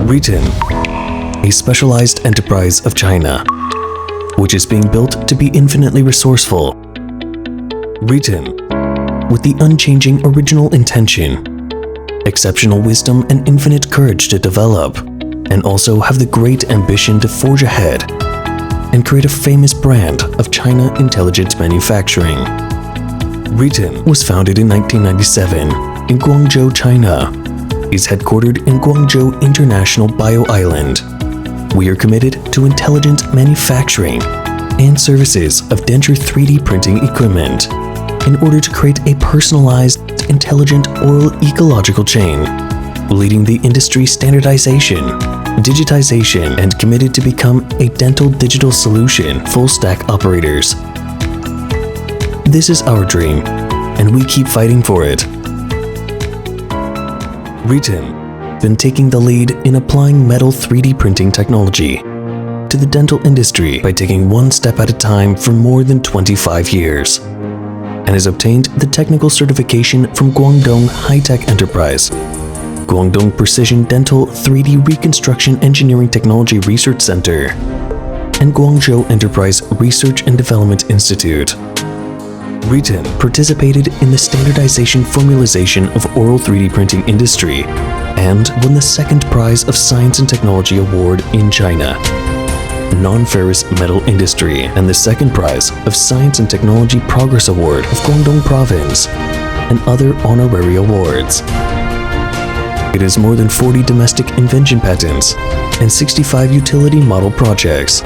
RITON, a specialized enterprise of China, which is being built to be infinitely resourceful. RITON, with the unchanging original intention, exceptional wisdom and infinite courage to develop, and also have the great ambition to forge ahead and create a famous brand of China intelligent manufacturing. RITON was founded in 1997 in Guangzhou, China. Is headquartered in Guangzhou International Bio Island. We are committed to intelligent manufacturing and services of denture 3D printing equipment in order to create a personalized, intelligent oral ecological chain, leading the industry standardization, digitization, and committed to become a dental digital solution full-stack operators. This is our dream, and we keep fighting for it. RITON been taking the lead in applying metal 3D printing technology to the dental industry by taking one step at a time for more than 25 years, and has obtained the technical certification from Guangdong High-Tech Enterprise, Guangdong Precision Dental 3D Reconstruction Engineering Technology Research Center, and Guangzhou Enterprise Research and Development Institute. RITON participated in the standardization formalization of oral 3D printing industry and won the second prize of Science and Technology Award in China, non-ferrous metal industry, and the second prize of Science and Technology Progress Award of Guangdong Province, and other honorary awards. It has more than 40 domestic invention patents and 65 utility model projects,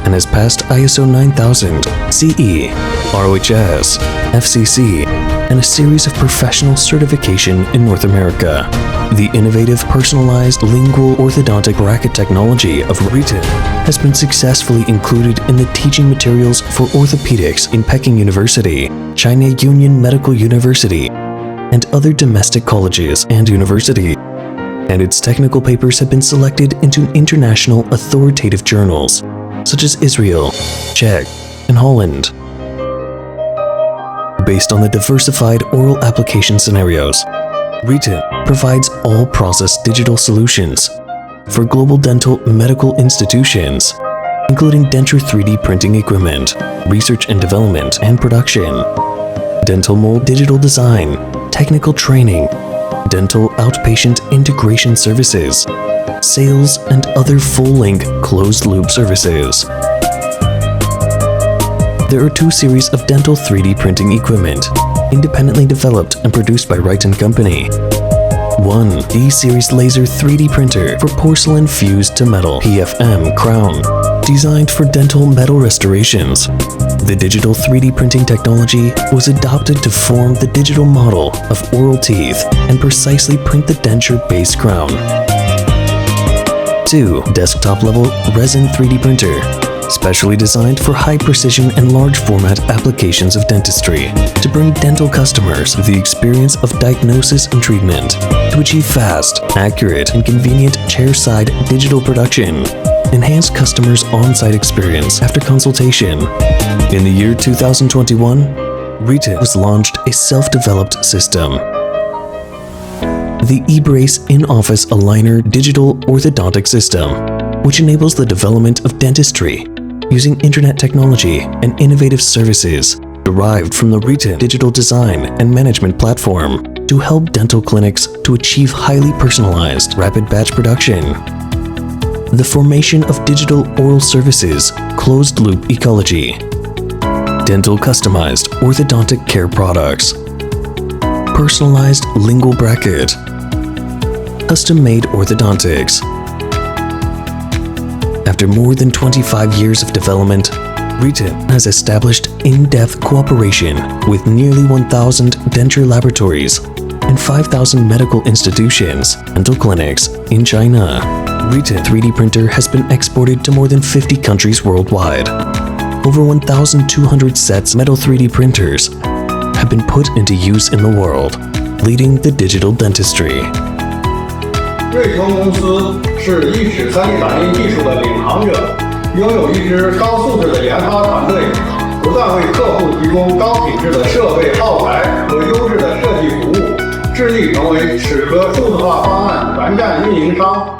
and has passed ISO 9000, CE, ROHS, FCC, and a series of professional certification in North America. The innovative personalized lingual orthodontic bracket technology of RITON has been successfully included in the teaching materials for orthopedics in Peking University, China Union Medical University, and other domestic colleges and universities. And its technical papers have been selected into international authoritative journals, such as Israel, Czech, and Holland. Based on the diversified oral application scenarios, RITON provides all-process digital solutions for global dental medical institutions, including denture 3D printing equipment, research and development and production, dental mold digital design, technical training, dental outpatient integration services, sales, and other full-length closed-loop services. There are two series of dental 3D printing equipment, independently developed and produced by RITON Company. One D-Series laser 3D printer for porcelain fused to metal PFM crown, designed for dental metal restorations. The digital 3D printing technology was adopted to form the digital model of oral teeth and precisely print the denture-based crown. 2. Desktop-level resin 3D printer, specially designed for high-precision and large-format applications of dentistry, to bring dental customers the experience of diagnosis and treatment, to achieve fast, accurate, and convenient chair-side digital production, enhance customers' on-site experience after consultation. In the year 2021, RITON was launched a self-developed system, the eBrace in-office aligner digital orthodontic system, which enables the development of dentistry using internet technology and innovative services derived from the RITON digital design and management platform to help dental clinics to achieve highly personalized, rapid batch production. The formation of digital oral services, closed-loop ecology, dental customized orthodontic care products, personalized lingual bracket, custom-made orthodontics. After more than 25 years of development, RITON has established in-depth cooperation with nearly 1,000 denture laboratories and 5,000 medical institutions, dental clinics in China. RITON 3D printer has been exported to more than 50 countries worldwide. Over 1,200 sets metal 3D printers have been put into use in the world, leading the digital dentistry. 瑞通公司是意式 3D 打印技术的领航者，拥有一支高素质的研发团队，不断为客户提供高品质的设备耗材和优质的设计服务，致力成为齿科数字化方案全站运营商。